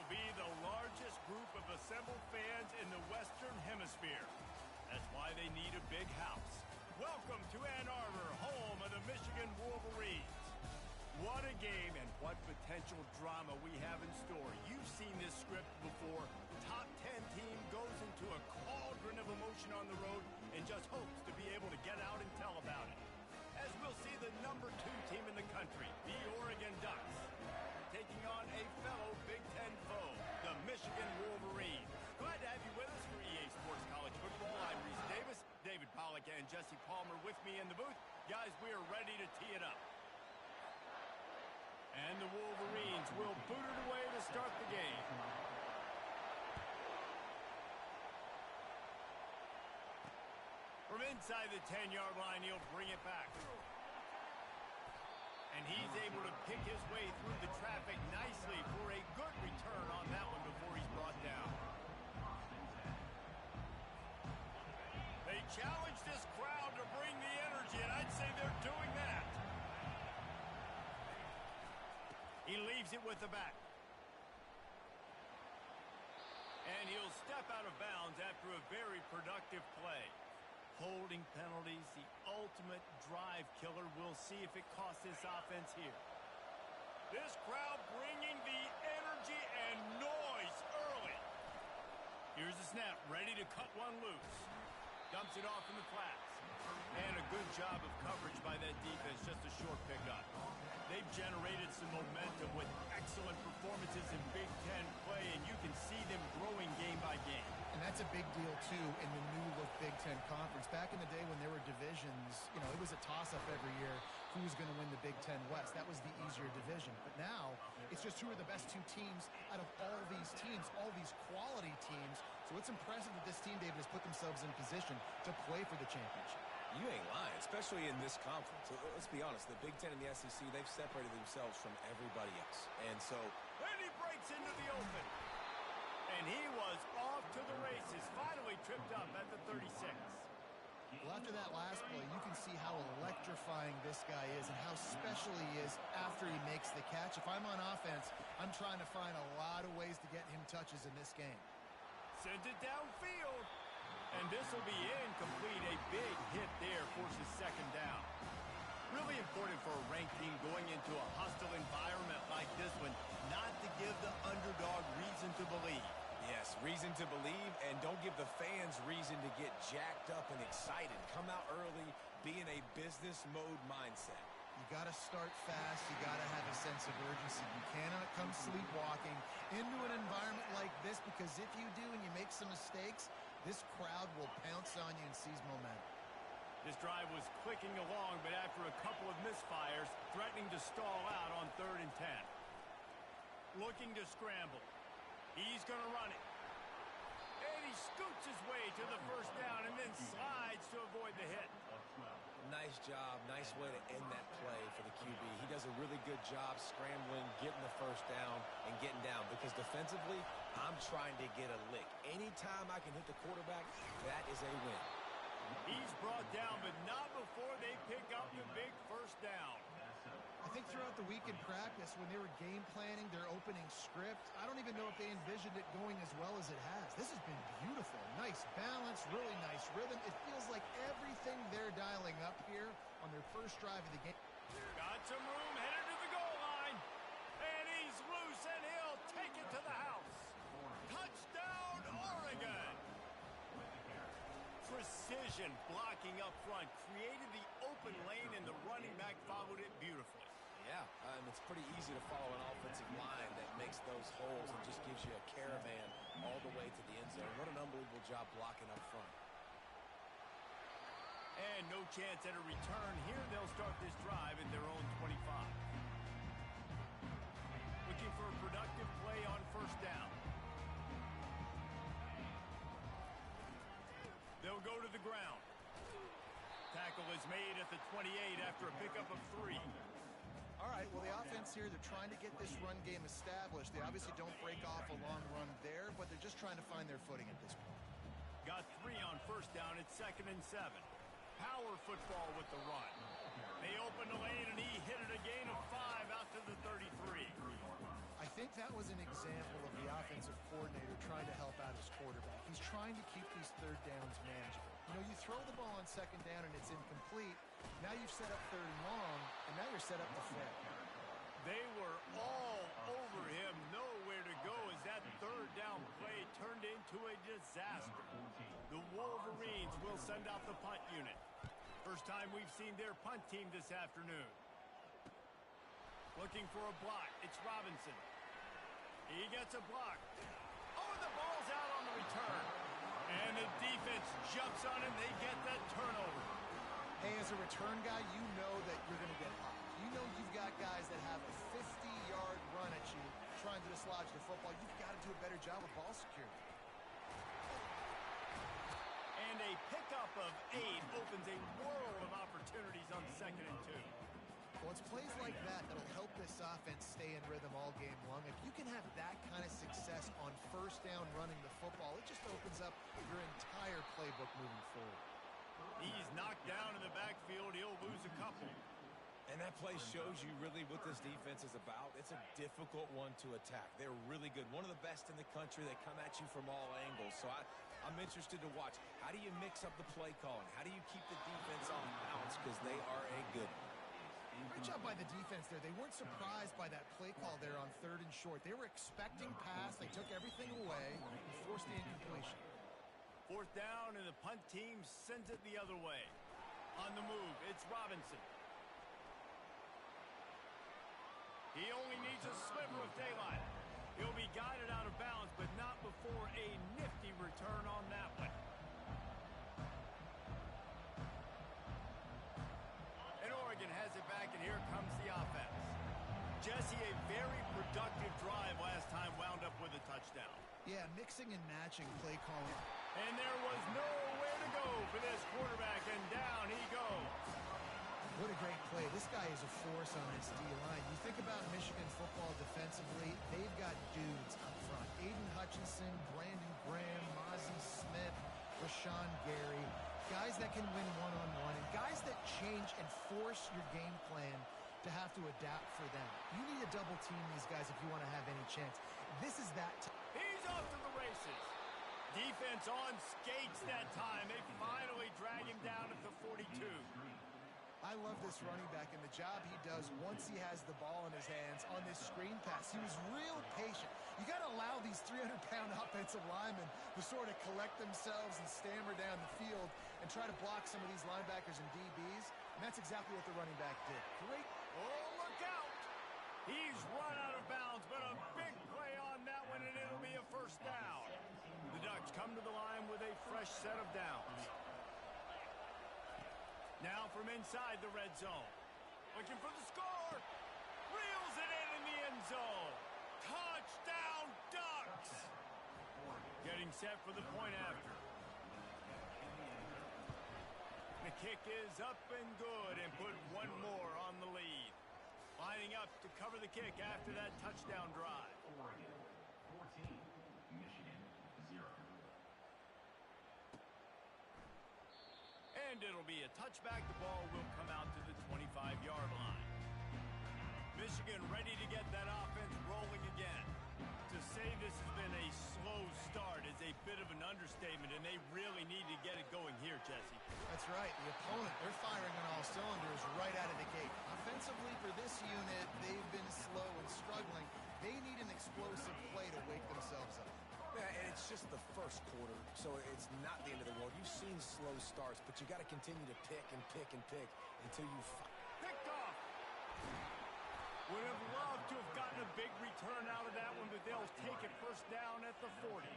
will be the largest group of assembled fans in the Western Hemisphere. That's why they need a big house. Welcome to Ann Arbor, home of the Michigan Wolverines. What a game and what potential drama we have in store. You've seen this script before. Top 10 team goes into a cauldron of emotion on the road and just hopes to be able to get out and tell about it. As we'll see the number 2 team in the country, the Oregon Ducks, taking on a fellow Big Ten foe, the Michigan Wolverines. Glad to have you with us for EA Sports College Football. I'm Reese Davis, David Pollack and Jesse Palmer with me in the booth. Guys, we are ready to tee it up. And the Wolverines will boot it away to start the game. From inside the 10-yard line, he'll bring it back. And he's able to pick his way through the traffic nicely for a good return on that one before he's brought down. They challenge this crowd to bring the energy, and I'd say they're doing that. He leaves it with the back. And he'll step out of bounds after a very productive play. Holding penalties, the ultimate drive killer. We'll see if it costs this offense here. This crowd bringing the energy and noise early. Here's the snap, ready to cut one loose. Dumps it off in the flats. And a good job of coverage by that defense, just a short pickup. They've generated some momentum with excellent performances in Big Ten play, and you can see them growing game by game. And that's a big deal, too, in the new-look Big Ten Conference. Back in the day when there were divisions, you know, it was a toss-up every year who was going to win the Big Ten West. That was the easier division. But now, it's just who are the best 2 teams out of all these teams, all these quality teams. So it's impressive that this team, David, has put themselves in position to play for the championship. You ain't lying, especially in this conference. Let's be honest, the Big Ten and the SEC, they've separated themselves from everybody else. And so... And he breaks into the open. And he was off to the races, finally tripped up at the 36. Well, after that last play, you can see how electrifying this guy is and how special he is after he makes the catch. If I'm on offense, I'm trying to find a lot of ways to get him touches in this game. Sends it downfield. And this will be incomplete. A big hit there forces second down. Really important for a ranked team going into a hostile environment like this one, not to give the underdog reason to believe. Yes, reason to believe, and don't give the fans reason to get jacked up and excited. Come out early, be in a business mode mindset. You got to start fast. You got to have a sense of urgency. You cannot come sleepwalking into an environment like this, because if you do and you make some mistakes, this crowd will pounce on you and seize momentum. This drive was clicking along, but after a couple of misfires, threatening to stall out on 3rd and 10. Looking to scramble. He's going to run it. And he scoots his way to the first down and then slides to avoid the hit. Nice job. Nice way to end that play for the QB. He does a really good job scrambling, getting the first down, and getting down. Because defensively, I'm trying to get a lick. Anytime I can hit the quarterback, that is a win. He's brought down, but not before they pick up the big first down. I think throughout the week in practice, when they were game planning their opening script, I don't even know if they envisioned it going as well as it has. This has been beautiful. Nice balance, really nice rhythm. It feels like everything they're dialing up here on their first drive of the game. Got some room, headed to the goal line. And he's loose, and he'll take it to the house. Touchdown, Oregon! Precision blocking up front, created the open lane, and the running back followed it beautifully. Yeah, it's pretty easy to follow an offensive line that makes those holes and just gives you a caravan all the way to the end zone. What an unbelievable job blocking up front. And no chance at a return. Here they'll start this drive at their own 25. Looking for a productive play on first down. They'll go to the ground. Tackle is made at the 28 after a pickup of 3. All right, well, the offense here, they're trying to get this run game established. They obviously don't break off a long run there, but they're just trying to find their footing at this point. Got 3 on first down. It's 2nd and 7. Power football with the run. They opened the lane, and he hit it a gain of 5 out to the 33. I think that was an example of the coordinator trying to help out his quarterback. He's trying to keep these third downs manageable. You know, you throw the ball on second down and it's incomplete. Now you've set up third and long, and now you're set up to fail. They were all over him, nowhere to go as that third down play turned into a disaster. The Wolverines will send out the punt unit. First time we've seen their punt team this afternoon. Looking for a block. It's Robinson. He gets a block. Oh, the ball's out on the return. And the defense jumps on him. They get that turnover. Hey, as a return guy, you know that you're going to get popped. You know you've got guys that have a 50-yard run at you trying to dislodge the football. You've got to do a better job with ball security. And a pickup of 8 opens a world of opportunities on 2nd and 2. Well, it's plays like that that'll help this offense stay in rhythm all game long. If you can have that kind of success on first down running the football, it just opens up your entire playbook moving forward. He's knocked down in the backfield. He'll lose a couple. And that play shows you really what this defense is about. It's a difficult one to attack. They're really good. One of the best in the country. They come at you from all angles. So I'm interested to watch. How do you mix up the play calling? How do you keep the defense on balance? Because they are a good one. Great job by the defense there. They weren't surprised by that play call there on 3rd and short. They were expecting pass. They took everything away and forced the incompletion. 4th down, and the punt team sends it the other way. On the move, it's Robinson. He only needs a sliver of daylight. He'll be guided out of bounds, but not before a nifty return on that one. And Oregon has it back, and here comes the offense. Jesse, a very productive drive last time, wound up with a touchdown. Yeah, mixing and matching play calling. And there was nowhere to go for this quarterback, and down he goes. What a great play. This guy is a force on this D-line. You think about Michigan football defensively, they've got dudes up front. Aiden Hutchinson, Brandon Graham, Mozzie Smith, Rashawn Gary. Guys that can win one-on-one, and guys that change and force your game plan to have to adapt for them. You need to double team these guys if you want to have any chance. This is that time. He's off to the races. Defense on skates that time. They finally drag him down at the 42. I love this running back and the job he does once he has the ball in his hands on this screen pass. He was real patient. You got to allow these 300-pound offensive linemen to sort of collect themselves and stammer down the field and try to block some of these linebackers and DBs. And that's exactly what the running back did. Great. Oh, look out. He's run out of bounds, but a big play on that one, and it'll be a first down. The Ducks come to the line with a fresh set of downs. Now from inside the red zone. Looking for the score. Reels it in the end zone. Touchdown, Ducks. Getting set for the point after. The kick is up and good and put one more on the lead. Lining up to cover the kick after that touchdown drive. Oregon 14, Michigan 0. And it'll be a touchback. The ball will come out to the 25-yard line. Michigan ready to get that offense rolling again. To say this has been a slow start is a bit of an understatement, and they really need to get it going here, Jesse. That's right. The opponent, they're firing on all cylinders right out of the gate. Offensively for this unit, they've been slow and struggling. They need an explosive play to wake themselves up. Yeah, and it's just the first quarter, so it's not the end of the world. You've seen slow starts, but you got to continue to pick and pick and pick until you picked off. Would have loved to have gotten a big return out of that one, but they'll take it first down at the 40.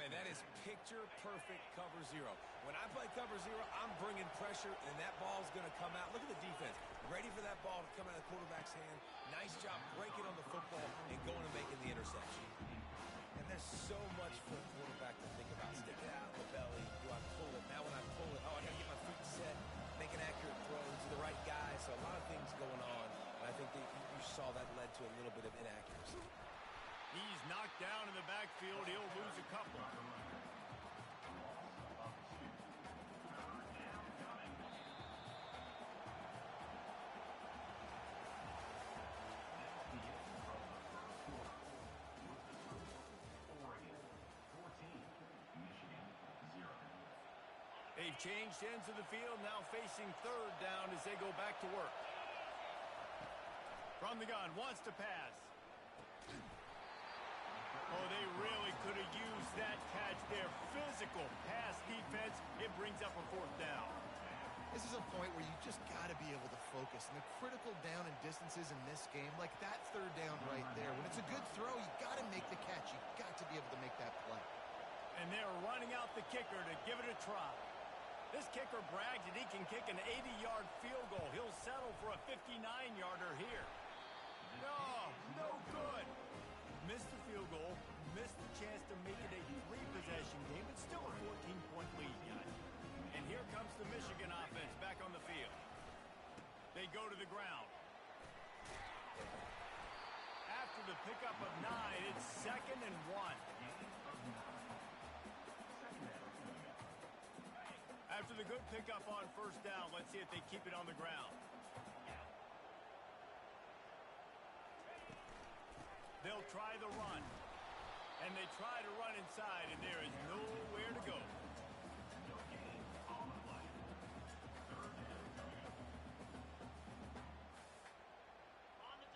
Man, that is picture-perfect cover zero. When I play cover zero, I'm bringing pressure, and that ball's going to come out. Look at the defense. Ready for that ball to come out of the quarterback's hand. Nice job breaking on the football and going and making the interception. And there's so much for a quarterback to think about. Stick it out of the belly. Do I pull it? Now when I pull it, I got to get my feet set, make an accurate throw to the right guy. So a lot of things going on. And I think that you saw that led to a little bit of inaccuracy. He's knocked down in the backfield. He'll lose a couple. They've changed ends of the field, now facing third down as they go back to work. From the gun, wants to pass. Oh, they really could have used that catch there. Physical pass defense. It brings up a fourth down. This is a point where you just got to be able to focus. And the critical down and distances in this game, like that third down right there, when it's a good throw, you got to make the catch. You got to be able to make that play. And they're running out the kicker to give it a try. This kicker brags that he can kick an 80-yard field goal. He'll settle for a 59-yarder here. No good. Missed the field goal, missed the chance to make it a three-possession game, but still a 14-point lead, guys. And here comes the Michigan offense back on the field. They go to the ground. After the pickup of 9, it's 2nd and 1. After the good pickup on first down, let's see if they keep it on the ground. They'll try the run. And they try to run inside, and there is nowhere to go.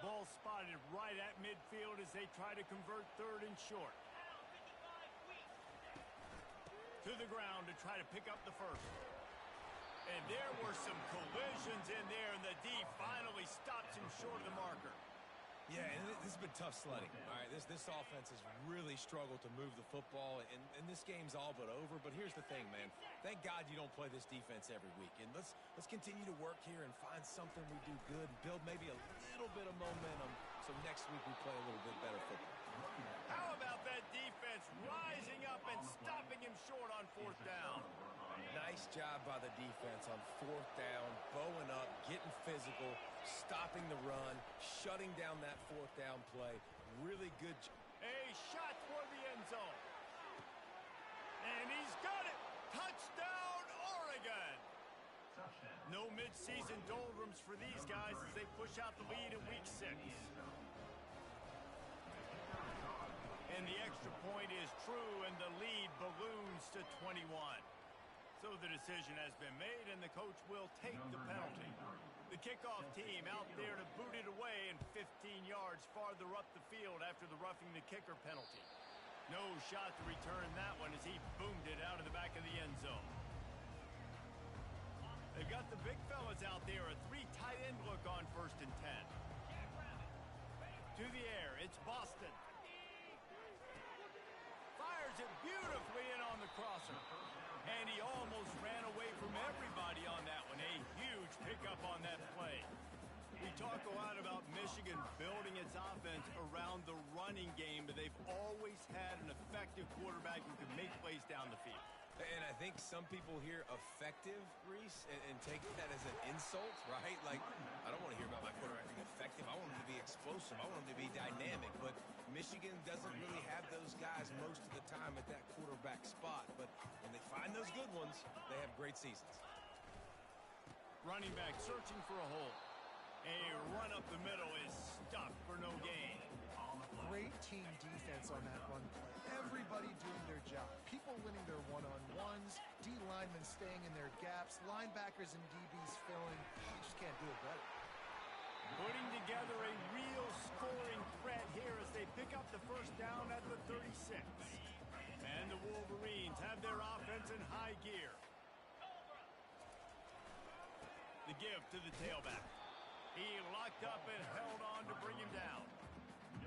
Ball spotted right at midfield as they try to convert third and short. To the ground to try to pick up the first. And there were some collisions in there, and the D finally stops him short of the marker. Yeah, and this has been tough sledding. All right, this offense has really struggled to move the football, and this game's all but over. But here's the thing, man. Thank God you don't play this defense every week. And let's continue to work here and find something we do good, build maybe a little bit of momentum, so next week we play a little bit better football. How about that defense rising up and stopping him short on fourth down? Nice job by the defense on fourth down, bowing up, getting physical, stopping the run, shutting down that fourth down play. Really good. A shot toward the end zone. And he's got it. Touchdown, Oregon. No midseason doldrums for these guys as they push out the lead in week 6. And the extra point is true, and the lead balloons to 21. So the decision has been made, and the coach will take the penalty. The kickoff team out there to boot it away, and 15 yards farther up the field after the roughing the kicker penalty. No shot to return that one as he boomed it out of the back of the end zone. They've got the big fellas out there, a 3 tight end look on 1st and 10. To the air, it's Boston. Fires it beautifully in on the crosser. And he almost ran away from everybody on that one. A huge pickup on that play. We talk a lot about Michigan building its offense around the running game, but they've always had an effective quarterback who can make plays down the field. And I think some people hear effective, Reese, and take that as an insult, right? Like, I don't want to hear about my quarterback being effective. I want him to be explosive. I want him to be dynamic. But Michigan doesn't really have those guys most of the time at that quarterback spot. But when they find those good ones, they have great seasons. Running back searching for a hole. A run up the middle is stuffed for no gain. Great team defense on that run play. Everybody doing their job. People winning their one-on-ones. D linemen staying in their gaps. Linebackers and DBs filling. You just can't do it better. Putting together a real scoring threat here as they pick up the first down at the 36. And the Wolverines have their offense in high gear. The give to the tailback. He locked up and held on to bring him down.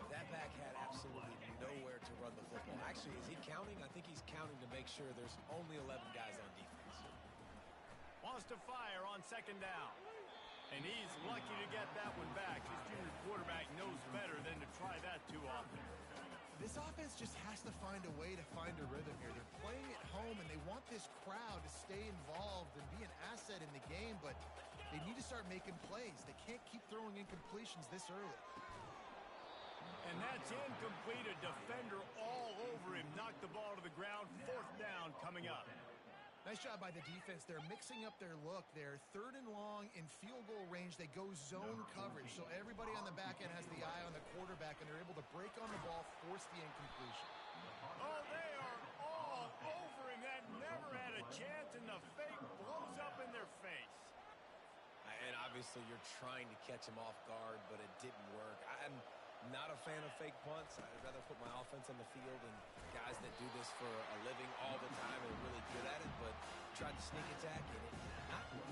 That back had absolutely nowhere to run the football. Actually, is he counting? I think he's counting to make sure there's only 11 guys on defense. Wants to fire on 2nd down. And he's lucky to get that one back. His junior quarterback knows better than to try that too often. This offense just has to find a way to find a rhythm here. They're playing at home, and they want this crowd to stay involved and be an asset in the game, but they need to start making plays. They can't keep throwing incompletions this early. And that's incomplete. A defender all over him. Knocked the ball to the ground. 4th down coming up. Nice job by the defense. They're mixing up their look. They're 3rd and long in field goal range. They go zone coverage. So everybody on the back end has the eye on the quarterback, and they're able to break on the ball, force the incompletion. Oh, they are all over him. That never had a chance, and the fake blows up in their face. And obviously you're trying to catch him off guard, but it didn't work. I'm not a fan of fake punts. I'd rather put my offense on the field and guys that do this for a living all the time and are really good at it, but tried to sneak attack and it did not work.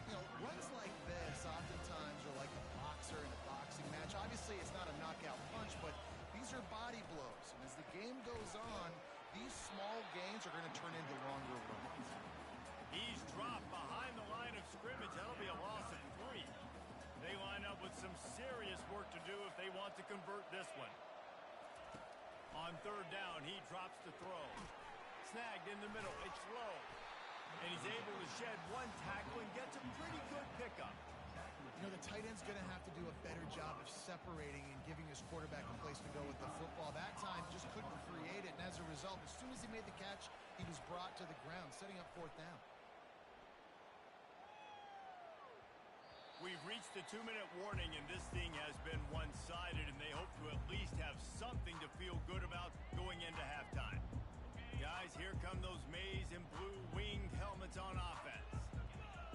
You know, runs like this oftentimes are like a boxer in a boxing match. Obviously, it's not a knockout punch, but these are body blows. And as the game goes on, these small gains are going to turn into longer runs. He's dropped behind the line of scrimmage. That'll be a loss of 3. They line up with some serious work to do if they want to convert this one. On third down, he drops to throw. Snagged in the middle. It's low. And he's able to shed one tackle and gets a pretty good pickup. You know, the tight end's going to have to do a better job of separating and giving his quarterback a place to go with the football. That time just couldn't create it, and as a result, as soon as he made the catch, he was brought to the ground, setting up fourth down. We've reached the 2-minute warning, and this thing has been one-sided, and they hope to at least have something to feel good about going into halftime. Guys, here come those maize and blue winged helmets on offense.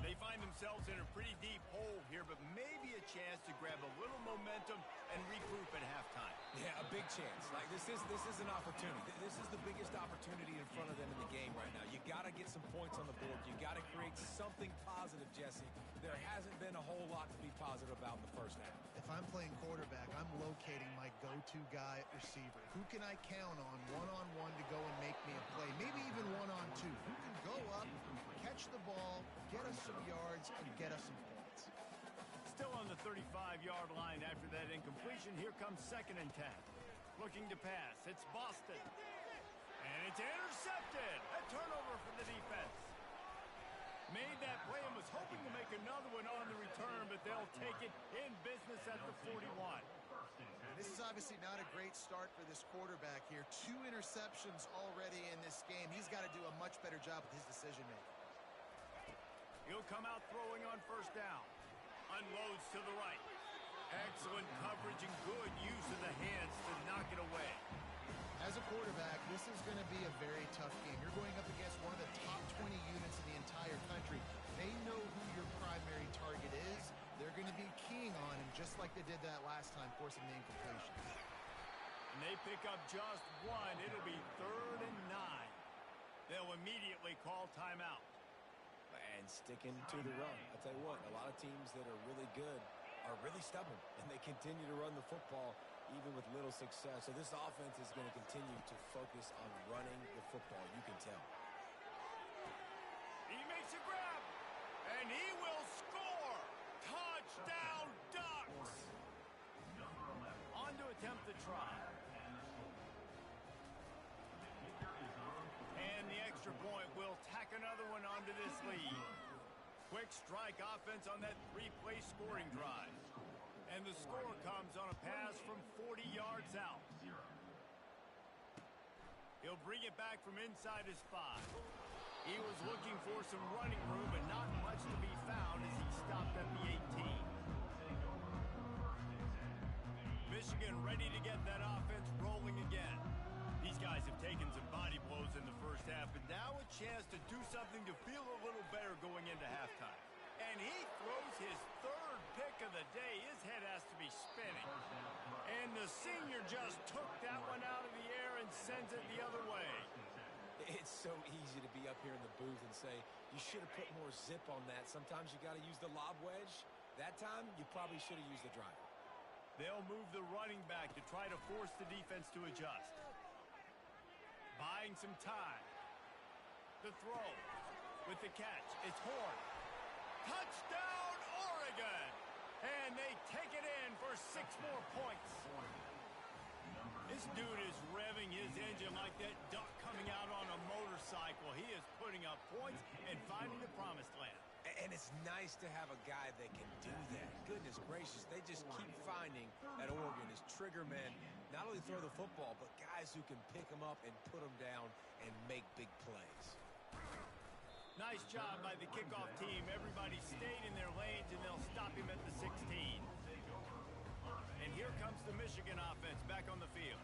They find themselves in a pretty deep hole here, but maybe a chance to grab a little momentum and regroup at halftime. Yeah, a big chance. Like this is an opportunity. This is the biggest opportunity in front of them in the game right now. You got to get some points on the board. You got to create something positive, Jesse. There hasn't been a whole lot to be positive about in the first half. If I'm playing quarterback, I'm locating my go-to guy at receiver. Who can I count on one-on-one to go and make me a play? Maybe even one-on-two. Who can go up, catch the ball, get us some yards, and get us some points. Still on the 35-yard line after that incompletion. Here comes 2nd and 10. Looking to pass. It's Boston. And it's intercepted. A turnover for the defense. Made that play and was hoping to make another one on the return, but they'll take it in business at the 41. This is obviously not a great start for this quarterback here. 2 interceptions already in this game. He's got to do a much better job with his decision-making. He'll come out throwing on first down. Unloads to the right. Excellent coverage and good use of the hands to knock it away. As a quarterback, this is going to be a very tough game. You're going up against one of the top 20 units in the entire country. They know who your primary target is. They're going to be keying on him just like they did that last time, forcing the incompletion. And they pick up just one. It'll be 3rd and 9. They'll immediately call timeout. And sticking to the run. I'll tell you what, a lot of teams that are really good are really stubborn, and they continue to run the football even with little success. So this offense is going to continue to focus on running the football. You can tell. He makes a grab, and he will score. Touchdown, Ducks. On to attempt the try. And the extra point will tack another one onto this lead. Quick strike offense on that 3-play scoring drive. And the score comes on a pass from 40 yards out. He'll bring it back from inside his 5. He was looking for some running room, but not much to be found as he stopped at the 18. Michigan ready to get that offense rolling again. These guys have taken some body blows in the first half, but now a chance to do something to feel a little better going into halftime. And he throws his 3rd pick of the day. His head has to be spinning. And the senior just took that one out of the air and sends it the other way. It's so easy to be up here in the booth and say, you should have put more zip on that. Sometimes you got to use the lob wedge. That time, you probably should have used the driver. They'll move the running back to try to force the defense to adjust. Buying some time. The throw with the catch. It's Horn. Touchdown, Oregon! And they take it in for 6 more points. This dude is revving his engine like that duck coming out on a motorcycle. He is putting up points and finding the promised land. And it's nice to have a guy that can do that. Goodness gracious, they just keep finding at Oregon as trigger men, not only throw the football, but guys who can pick them up and put them down and make big plays. Nice job by the kickoff team. Everybody stayed in their lanes, and they'll stop him at the 16. And here comes the Michigan offense back on the field.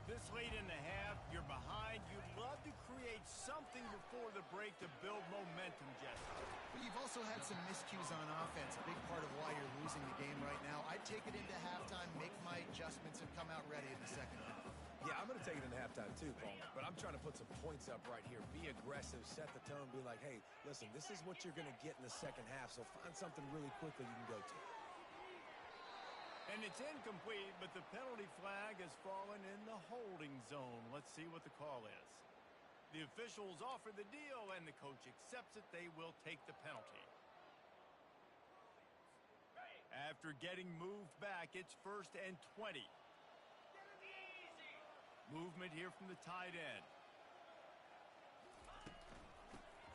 This late in the half, you're behind. You'd love to create something before the break to build momentum, Jesse. But you've also had some miscues on offense, a big part of why you're losing the game right now. I'd take it into halftime, make my adjustments, and come out ready in the second half. Yeah, I'm going to take it in halftime too, Paul. But I'm trying to put some points up right here. Be aggressive, set the tone, be like, hey, listen, this is what you're going to get in the second half, so find something really quickly you can go to. And it's incomplete, but the penalty flag has fallen in the holding zone. Let's see what the call is. The officials offer the deal, and the coach accepts it. They will take the penalty. After getting moved back, it's 1st and 20. Movement here from the tight end.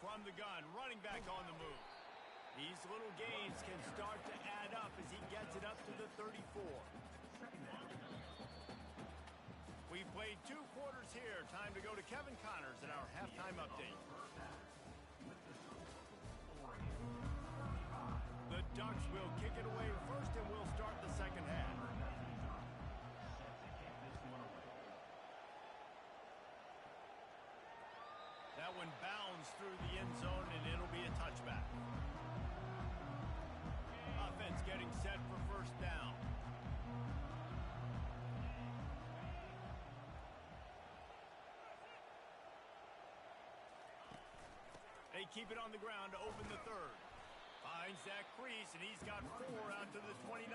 From the gun, running back on the move. These little gains can start to add up as he gets it up to the 34. We've played 2 quarters here. Time to go to Kevin Connors in our halftime update. The Ducks will kick it away first, and we'll start the second half. That one bounds through the end zone, and it'll be a touchback. Offense getting set for first down. They keep it on the ground to open the third. Finds that crease, and he's got 4 out to the 29.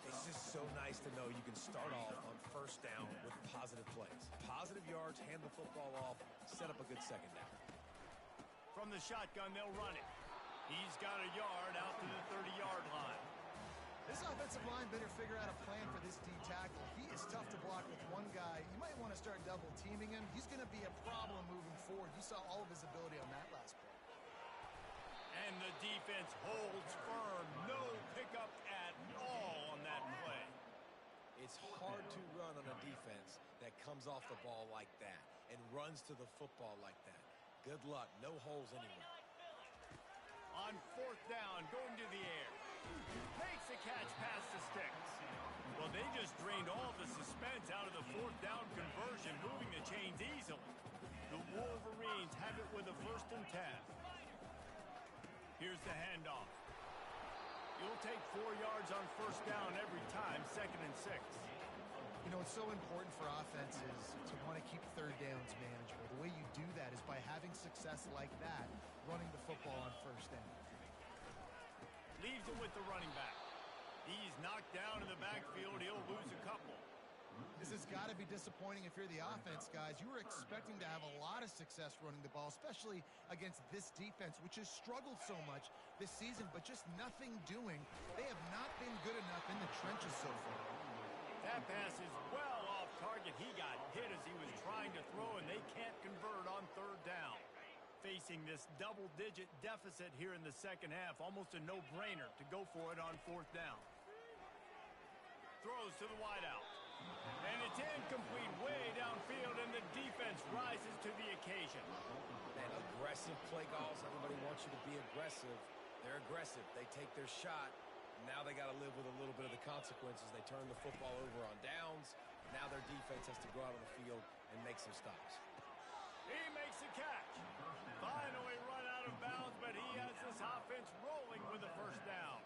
It's just so nice to know you can start off on first down with positive plays. Positive yards, hand the football off, set up a good second down. From the shotgun, they'll run it. He's got a yard out to the 30-yard line. This offensive line better figure out a plan for this D tackle. He is tough to block with one guy. You might want to start double teaming him. He's going to be a problem moving forward. You saw all of his ability on that last play. And the defense holds firm. No pickup at all on that play. It's hard to run on a defense that comes off the ball like that and runs to the football like that. Good luck. No holes anywhere. On 4th down, going to the air. Makes a catch past the sticks. Well, they just drained all the suspense out of the 4th down conversion, moving the chains easily. The Wolverines have it with a 1st and 10. Here's the handoff. You'll take 4 yards on 1st down every time, 2nd and 6. You know, it's so important for offenses to want to keep 3rd downs manageable. The way you do that is by having success like that, running the football on 1st down. Leaves it with the running back. He's knocked down in the backfield. He'll lose a couple. This has got to be disappointing if you're the offense, guys. You were expecting to have a lot of success running the ball, especially against this defense, which has struggled so much this season, but just nothing doing. They have not been good enough in the trenches so far. That pass is well off target. He got hit as he was trying to throw, and they can't convert on 3rd down. Facing this double-digit deficit here in the second half, almost a no-brainer to go for it on 4th down. Throws to the wideout. And it's incomplete way downfield, and the defense rises to the occasion. Man, aggressive play calls. Everybody wants you to be aggressive. They're aggressive. They take their shot. Now they got to live with a little bit of the consequences. They turn the football over on downs. Now their defense has to go out on the field and make some stops. He makes the catch. Finally run out of bounds, but he has this offense rolling with a 1st down.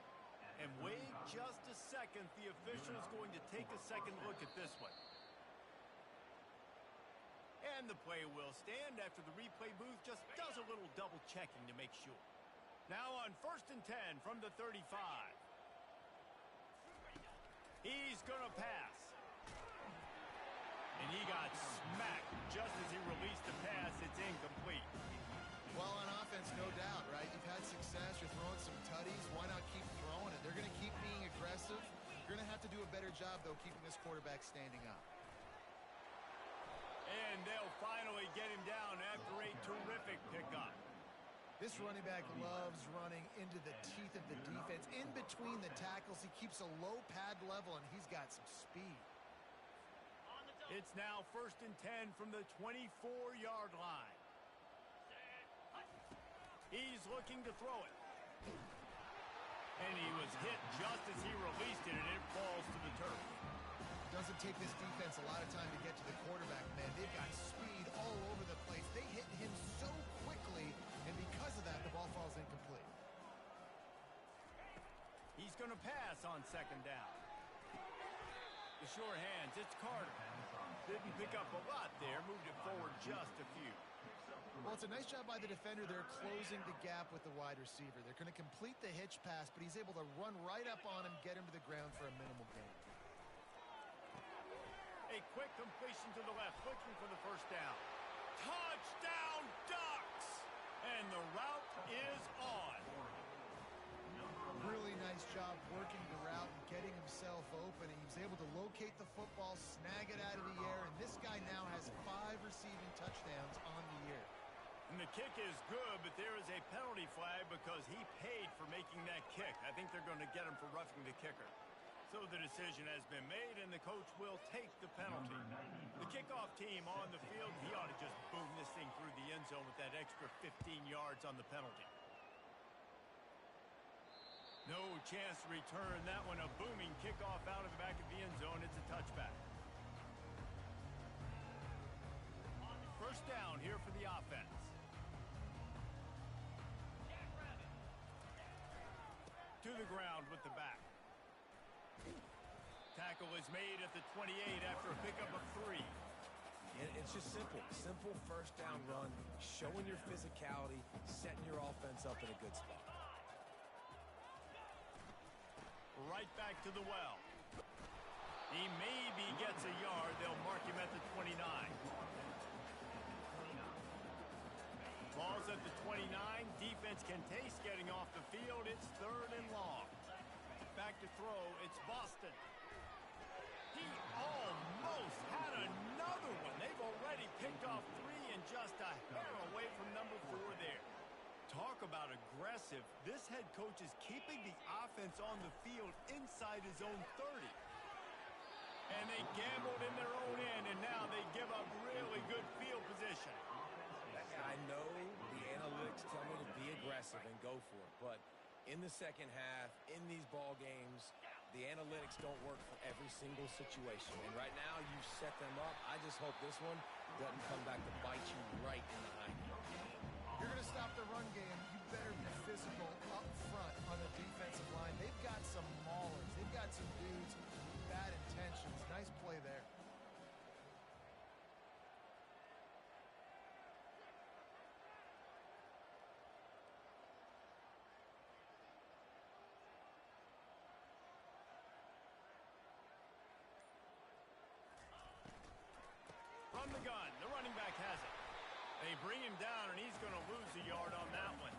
And wait just a second. The official's going to take a second look at this one. And the play will stand after the replay booth just does a little double checking to make sure. Now on 1st and 10 from the 35. He's going to pass. And he got smacked just as he released the pass. It's incomplete. Well, on offense, no doubt, right? You've had success. You're throwing some tutties. Why not keep throwing it? They're going to keep being aggressive. You're going to have to do a better job, though, keeping this quarterback standing up. And they'll finally get him down after a terrific pickup. This running back loves running into the teeth of the defense. In between the tackles, he keeps a low pad level, and he's got some speed. It's now 1st and 10 from the 24-yard line. He's looking to throw it. And he was hit just as he released it, and it falls to the turf. Does a doesn't take this defense a lot of time to get to the quarterback, man. They've got speed all over the place. They hit him so quickly, and because of that, the ball falls incomplete. He's going to pass on second down. The sure hands, it's Carter. Didn't pick up a lot there, moved it forward just a few. Well, it's a nice job by the defender. They're closing the gap with the wide receiver. They're going to complete the hitch pass, but he's able to run right up on him, get him to the ground for a minimal gain. A quick completion to the left, looking for the first down. Touchdown, Ducks! And the route is on. Really nice job working the route and getting himself open. He was able to locate the football, snag it out of the air, and this guy now has 5 receiving touchdowns on the year. And the kick is good, but there is a penalty flag because he paid for making that kick. I think they're going to get him for roughing the kicker. So the decision has been made, and the coach will take the penalty. The kickoff team on the field, he ought to just boom this thing through the end zone with that extra 15 yards on the penalty. No chance to return that one. A booming kickoff out of the back of the end zone. It's a touchback. First down here for the offense. To the ground with the back. Tackle is made at the 28 after a pickup of 3. It's just simple. Simple first down run, showing your physicality, setting your offense up in a good spot. Right back to the well. He maybe gets a yard. They'll mark him at the 29. Ball's at the 29. Defense can taste getting off the field. It's 3rd and long. Back to throw. It's Boston. He almost had another one. They've already picked off 3 and just a hair away from number 4 there. Talk about aggressive. This head coach is keeping the offense on the field inside his own 30. And they gambled in their own end, and now they give up really good field position. I know the analytics tell me to be aggressive and go for it, but in the second half, in these ball games, the analytics don't work for every single situation. And right now, you set them up. I just hope this one doesn't come back to bite you right in the hind. You're going to stop the run game. You better be physical up front on the defensive line. They've got some maulers. They've got some dudes with bad intentions. Nice play there. From the gun, the running back has it. They bring him down, and he's going to lose a yard on that one.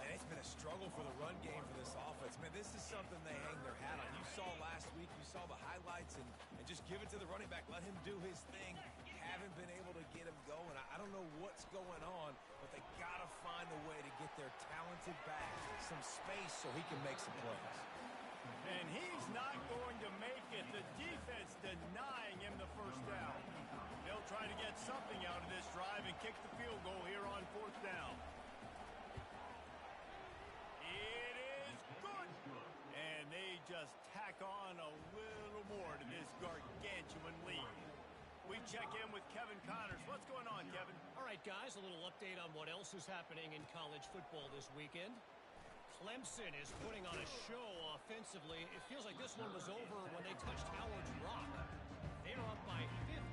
And it's been a struggle for the run game for this offense. Man, this is something they hang their hat on. You saw last week, you saw the highlights, and just give it to the running back. Let him do his thing. Haven't been able to get him going. I don't know what's going on, but they got to find a way to get their talented back some space so he can make some plays. And he's not going to make it. The defense denying him the first down. They'll try to get something out of this drive and kick the field goal here on 4th down. It is good. And they just tack on a little more to this gargantuan lead. We check in with Kevin Connors. What's going on, Kevin? All right, guys, a little update on what else is happening in college football this weekend. Clemson is putting on a show offensively. It feels like this one was over when they touched Howard's Rock. They are up by 15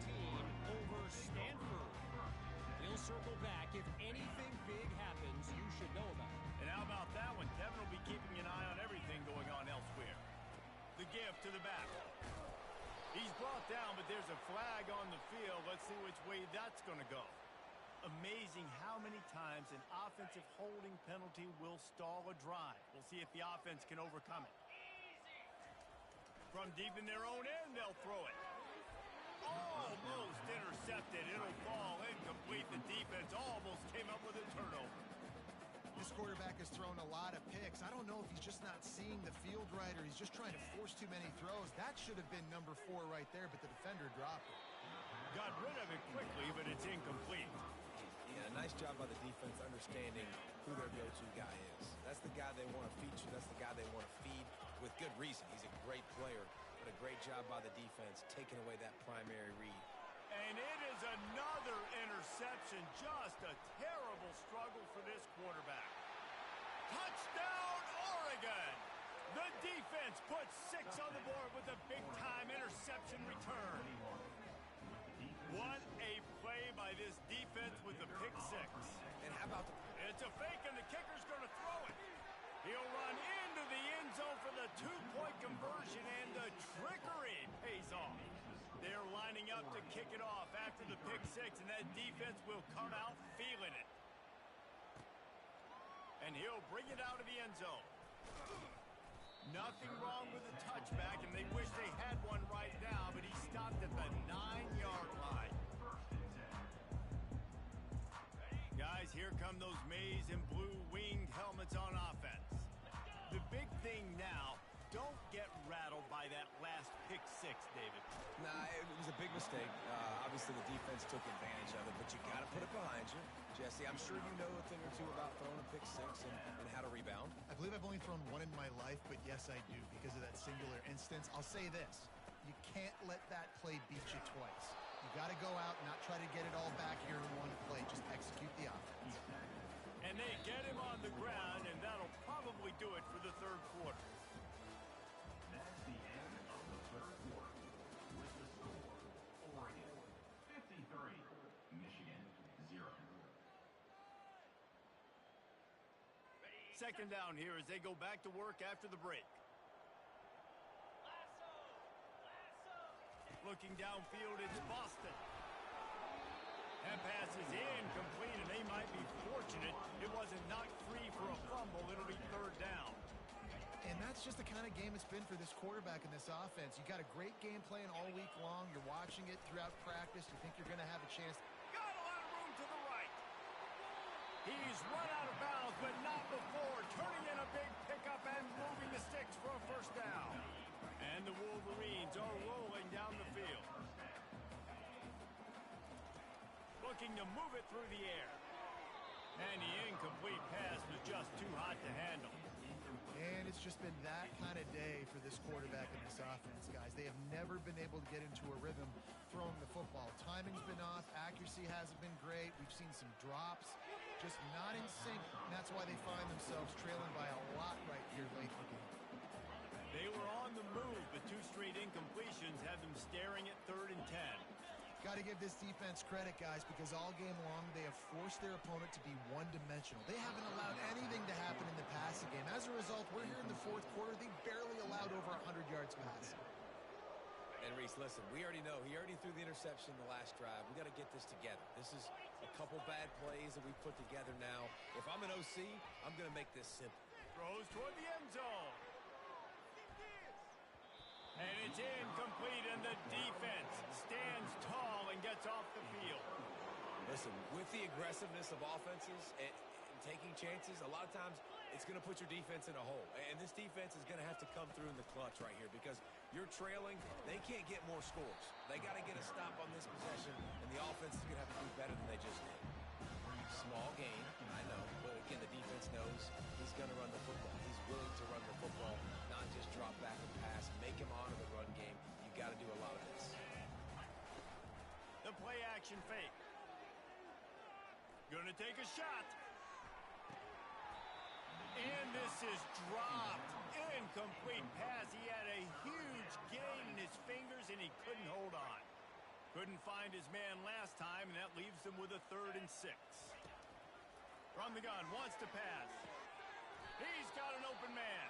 over Stanford. We'll circle back. If anything big happens, you should know about it. And how about that one? Kevin will be keeping an eye on everything going on elsewhere. The give to the back. He's brought down, but there's a flag on the field. Let's see which way that's going to go. Amazing how many times an offensive holding penalty will stall a drive. We'll see if the offense can overcome it. From deep in their own end, they'll throw it. Almost intercepted. It'll fall incomplete. The defense almost came up with a turnover. This quarterback has thrown a lot of picks. I don't know if he's just not seeing the field right or he's just trying to force too many throws. That should have been number 4 right there, but the defender dropped it. Got rid of it quickly, but it's incomplete. Yeah, nice job by the defense understanding who their go-to guy is. That's the guy they want to feature. That's the guy they want to feed with good reason. He's a great player, but a great Great job by the defense, taking away that primary read. And it is another interception. Just a terrible struggle for this quarterback. Touchdown, Oregon! The defense puts 6 on the board with a big-time interception return. What a play by this defense with the pick 6. And how about It's a fake, and the kicker's going to throw it. He'll run into the end zone for the 2-point conversion, and the trickery pays off. They're lining up to kick it off after the pick 6, and that defense will come out feeling it. And he'll bring it out of the end zone. Nothing wrong with the touchback, and they wish they had one right now, but he stopped at the 9-yard line. Guys, here come those maize and blue winged helmets on offense. The big thing now, don't get rattled by that last pick 6, David. Nah, it was a big mistake. Obviously, the defense took advantage of it, but you got to put it behind you. Jesse, I'm sure you know a thing or two about throwing a pick 6 and how to rebound. I believe I've only thrown one in my life, but yes, I do because of that singular instance. I'll say this. You can't let that play beat you twice. You got to go out and not try to get it all back here in one play. Just execute the offense. And they get him on the ground, and that'll probably do it for the third quarter. That's the end of the third quarter. With the score, Oregon 53, Michigan 0. Second down here as they go back to work after the break. Looking downfield, it's Boston. That pass is incomplete, and they might be fortunate it wasn't knocked free for a fumble. It'll be third down. And that's just the kind of game it's been for this quarterback in this offense. You got a great game plan all week long. You're watching it throughout practice. You think you're going to have a chance. Got a lot of room to the right. He's run out of bounds, but not before. Turning in a big pickup and moving the sticks for a first down. And the Wolverines are rolling down the field. Looking to move it through the air. And the incomplete pass was just too hot to handle. And it's just been that kind of day for this quarterback and this offense, guys. They have never been able to get into a rhythm throwing the football. Timing's been off. Accuracy hasn't been great. We've seen some drops. Just not in sync. And that's why they find themselves trailing by a lot right here late in the game. They were on the move, but 2 straight incompletions have them staring at 3rd and 10. Got to give this defense credit, guys, because all game long they have forced their opponent to be one-dimensional. They haven't allowed anything to happen in the passing game. As a result, we're here in the fourth quarter. They barely allowed over 100 yards passing. And Reese, listen, we already know. He already threw the interception in the last drive. We got to get this together. This is a couple bad plays that we put together now. If I'm an OC, I'm going to make this simple. Throws toward the end zone. And it's incomplete, and the defense stands tall and gets off the field. Listen, with the aggressiveness of offenses and taking chances, a lot of times it's going to put your defense in a hole. And this defense is going to have to come through in the clutch right here because you're trailing. They can't get more scores. They got to get a stop on this possession, and the offense is going to have to do better than they just did. Small gain, I know, but again, the defense knows he's going to run the football. He's willing to run the football, not just drop back and pass, make him honor the run game. You got to do a lot of this. The play action fake. Gonna take a shot. And this is dropped. Incomplete pass. He had a huge gain in his fingers, and he couldn't hold on. Couldn't find his man last time, and that leaves them with a 3rd and 6. From the gun, wants to pass. He's got an open man.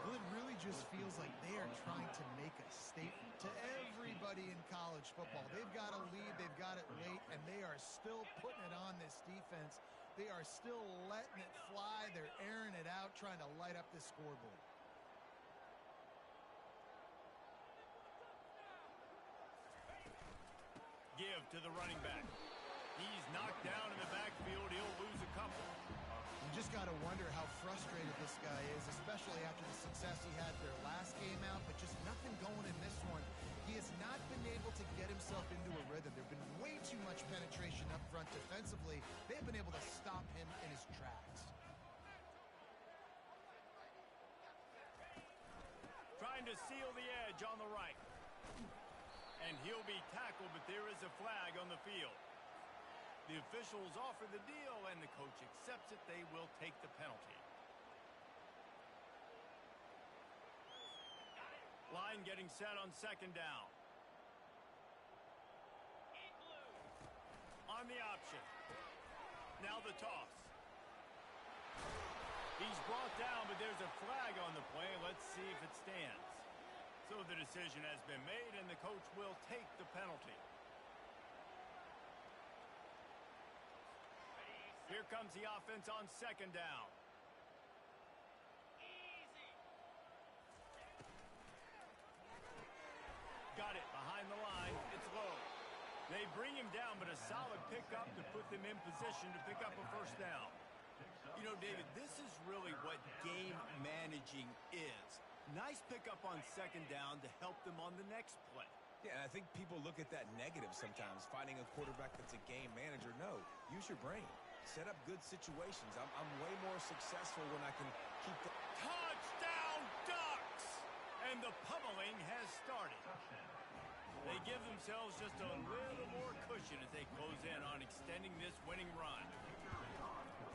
Well, it really just feels like they are trying to make a statement to everybody in college football. They've got a lead, they've got it late, and they are still putting it on this defense. They are still letting it fly. They're airing it out, trying to light up this scoreboard. Give to the running back. He's knocked down in the backfield. He'll lose a couple. You just got to wonder how frustrated this guy is, especially after the success he had their last game out, but just nothing going in this one. He has not been able to get himself into a rhythm. There's been way too much penetration up front defensively. They've been able to stop him in his tracks. Trying to seal the edge on the right. And he'll be tackled, but there is a flag on the field. The officials offer the deal, and the coach accepts it. They will take the penalty. Line getting set on second down. On the option. Now the toss. He's brought down, but there's a flag on the play. Let's see if it stands. So the decision has been made, and the coach will take the penalty. Here comes the offense on second down. Got it behind the line. It's low. They bring him down, but a solid pickup to put them in position to pick up a first down. You know, David, this is really what game managing is. Nice pickup on second down to help them on the next play. Yeah, I think people look at that negative sometimes, finding a quarterback that's a game manager. No, use your brain. Set up good situations. I'm way more successful when I can keep the... Touchdown, Ducks! And the pummeling has started. They give themselves just a little more cushion as they close in on extending this winning run.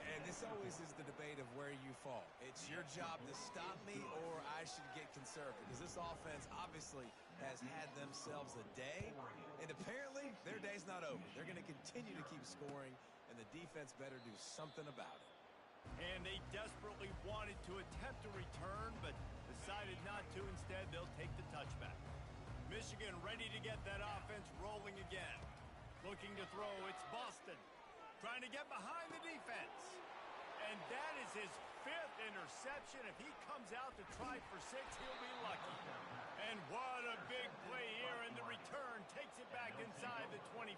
And this always is the debate of where you fall. It's your job to stop me, or I should get conservative. Because this offense obviously has had themselves a day, and apparently their day's not over. They're going to continue to keep scoring, and the defense better do something about it. And they desperately wanted to attempt a return, but decided not to. Instead, they'll take the touchback. Michigan ready to get that offense rolling again. Looking to throw, it's Boston. Trying to get behind the defense. And that is his 5th interception. If he comes out to try for 6, he'll be lucky. And what a big play here, and the return takes it back inside the 25.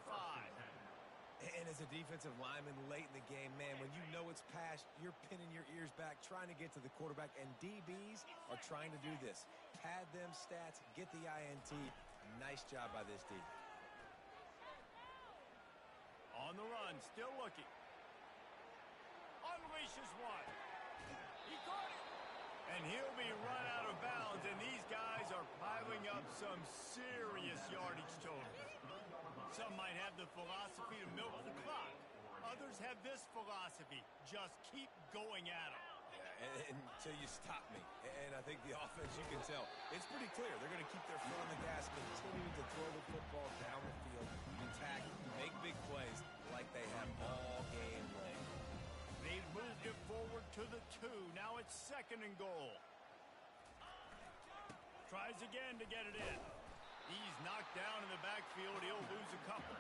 And as a defensive lineman late in the game, man, when you know it's past, you're pinning your ears back, trying to get to the quarterback, and DBs are trying to do this. Pad them stats, get the INT. Nice job by this D. On the run, still looking. Unleashes one. He caught it. And he'll be run out of bounds, and these guys are piling up some serious yardage totals. Some might have the philosophy to milk the clock. Others have this philosophy, just keep going at them. Yeah, until you stop me. And I think the offense, you can tell, it's pretty clear. They're going to keep their foot on the gas, continuing to throw the football down the field, attack, make big plays like they have all game long. They've moved it forward to the 2. Now it's 2nd and goal. Tries again to get it in. He's knocked down in the backfield. He'll lose a couple.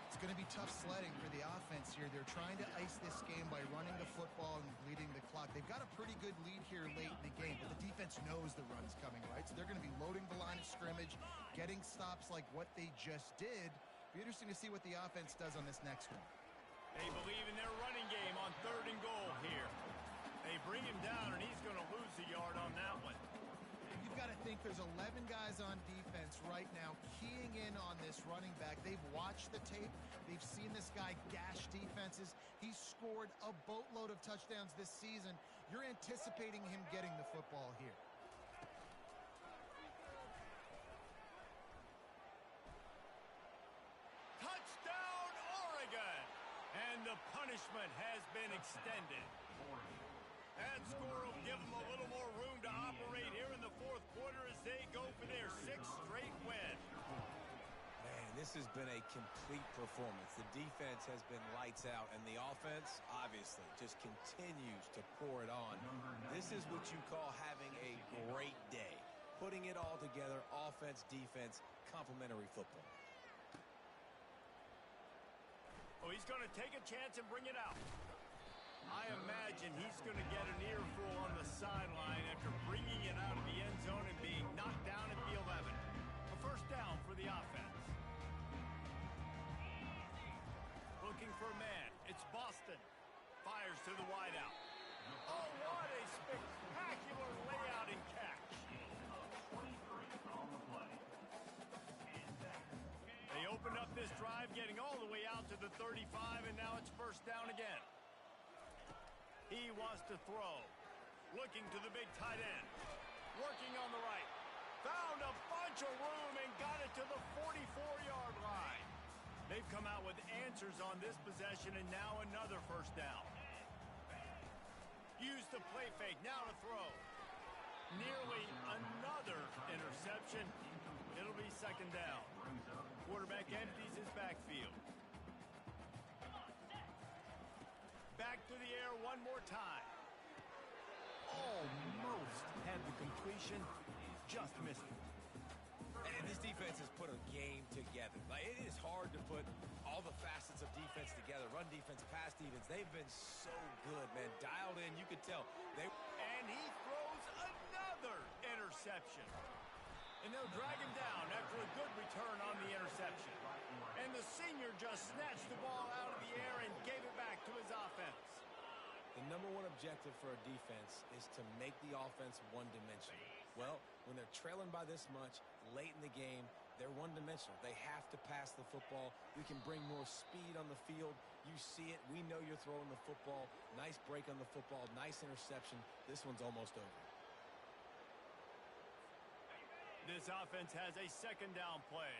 It's going to be tough sledding for the offense here. They're trying to ice this game by running the football and bleeding the clock. They've got a pretty good lead here late in the game, but the defense knows the run's coming, right? So they're going to be loading the line of scrimmage, getting stops like what they just did. Be interesting to see what the offense does on this next one. They believe in their running game on 3rd and goal here. They bring him down, and he's going to lose a yard on that one. You've got to think there's 11 guys on defense right now keying in on this running back. They've watched the tape. They've seen this guy gash defenses. He's scored a boatload of touchdowns this season. You're anticipating him getting the football here. Touchdown, Oregon! And the punishment has been extended. That score will give them a little more room to operate here in the 4th quarter as they go for their 6th straight win. Man, this has been a complete performance. The defense has been lights out, and the offense, obviously, just continues to pour it on. This is what you call having a great day. Putting it all together, offense, defense, complementary football. Oh, he's going to take a chance and bring it out. I imagine he's going to get an earful on the sideline after bringing it out of the end zone and being knocked down at the 11. A first down for the offense. Looking for a man. It's Boston. Fires to the wideout. Oh, what a spectacular layout and catch. They opened up this drive, getting all the way out to the 35, and now it's first down again. He wants to throw. Looking to the big tight end. Working on the right. Found a bunch potential room and got it to the 44-yard line. They've come out with answers on this possession, and now another first down. Use the play fake, now to throw. Nearly another interception. It'll be second down. Quarterback empties his backfield. Back to the air one more time. Almost had the completion, just missed it. And this defense has put a game together. Like, it is hard to put all the facets of defense together. Run defense, pass defense. They've been so good, man. Dialed in, you could tell. And he throws another interception. And they'll drag him down after a good return on the interception. And the senior just snatched the ball out of the air and gave it back to his offense. The number one objective for a defense is to make the offense one-dimensional. Well, when they're trailing by this much, late in the game, they're one-dimensional. They have to pass the football. You can bring more speed on the field. You see it. We know you're throwing the football. Nice break on the football. Nice interception. This one's almost over. This offense has a second down play.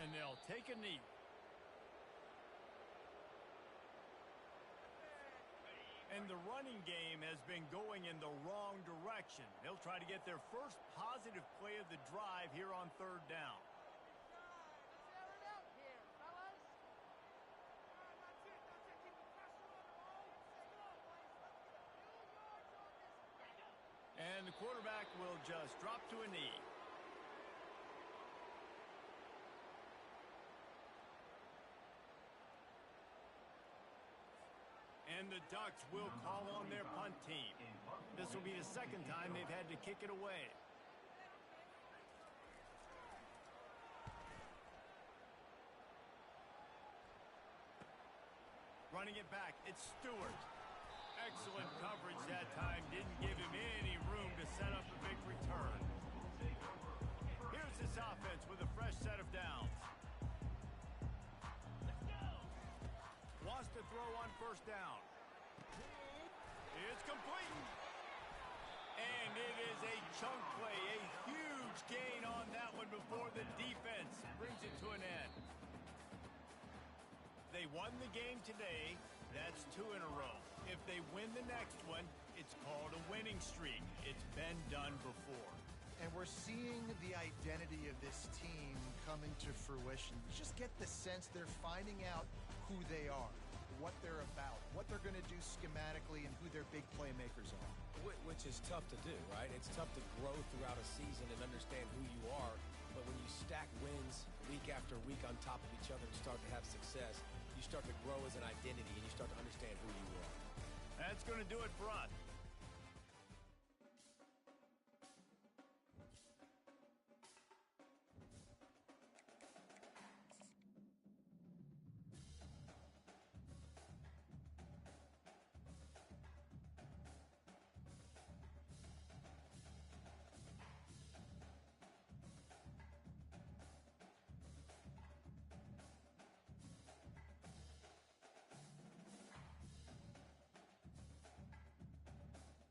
And they'll take a knee. And the running game has been going in the wrong direction. They'll try to get their first positive play of the drive here on third down. And the quarterback will just drop to a knee. And the Ducks will call on their punt team. This will be the second time they've had to kick it away. Running it back, it's Stewart. Excellent coverage that time. Didn't give him any room to set up a big return. Here's this offense with a fresh set of downs. Wants to throw on first down. It's complete. And it is a chunk play, a huge gain on that one before the defense brings it to an end. They won the game today. That's 2 in a row. If they win the next one, it's called a winning streak. It's been done before. And we're seeing the identity of this team coming to fruition. You just get the sense they're finding out who they are, what they're about, what they're going to do schematically, and who their big playmakers are. Which is tough to do, right? It's tough to grow throughout a season and understand who you are. But when you stack wins week after week on top of each other and start to have success, you start to grow as an identity and you start to understand who you are. That's going to do it for us.